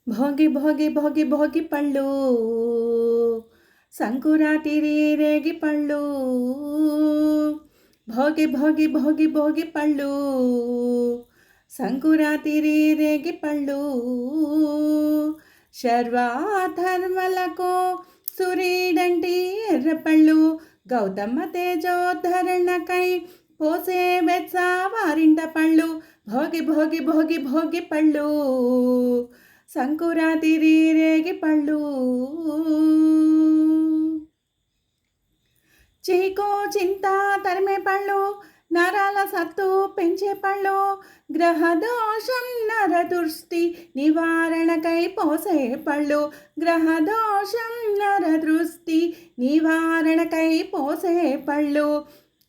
భోగి భోగి భోగి భోగి పళ్ళు సంకురాతిరి రేగి పళ్ళు భోగి భోగి భోగి భోగి పళ్ళు సంకురాతిరి రేగి పళ్ళు శర్వాధర్మలకు సురీడంటి ఎర్రపళ్ళు గౌతమ తేజోద్ధరణకై పోసే వెచ్చ వారింట పళ్ళు భోగి భోగి భోగి భోగి పళ్ళు సంకురాతిరి రేగి పళ్ళు చీకు చింత తరిమే పళ్ళు నరాల సత్తు పెంచే పళ్ళు గ్రహదోషం నరదృష్టి నివారణకై పోసే పళ్ళు గ్రహదోషం నరదృష్టి నివారణకై పోసే పళ్ళు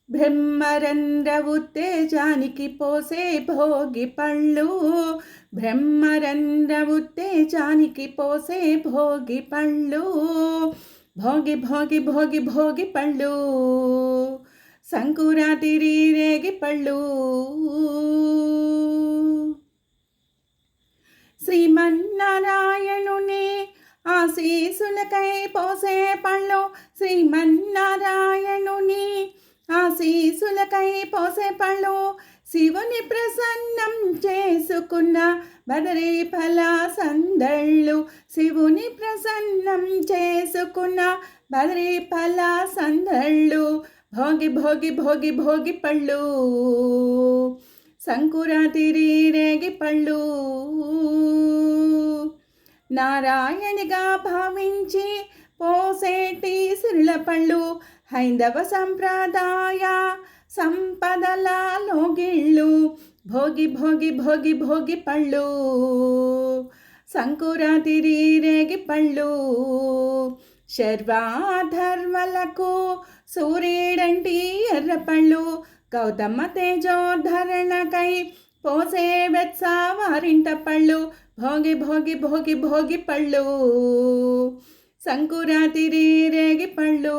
బ్రహ్మరంధ్ర ఉత్తేజానికి పోసే భోగి పళ్ళు బ్రహ్మరంధ్ర ఉత్తేజానికి పోసే భోగి పళ్ళు భోగి భోగి భోగి భోగి పళ్ళు సంకురాతిరి రేగి పళ్ళు శ్రీమన్నారాయణుని ఆశీసులకై పోసే పళ్ళు శ్రీమన్నారాయణుని ఆశీసులకై పోసే పళ్ళు శివుని ప్రసన్నం చేసుకున్న బదరీ ఫల సందళ్ళు శివుని ప్రసన్నం చేసుకున్న బదరీ ఫల సందళ్ళు భోగి భోగి భోగి భోగి పళ్ళు సంకురాతిరి రేగి పళ్ళు నారాయణిగా భావించి పోసేటి సిరుల పళ్ళు హైందవ సంప్రదాయ సంపదలలో గిళ్ళు భోగి భోగి భోగి భోగి పళ్ళు సంకురాతిరి రేగి పళ్ళు శర్వాధర్మలకు సూర్యుడంటి ఎర్రపళ్ళు గౌతమ తేజోద్ధరణకై పోసే వెచ్చ వారింట పళ్ళు భోగి భోగి భోగి భోగి పళ్ళు సంకురాతిరి రేగి పళ్ళు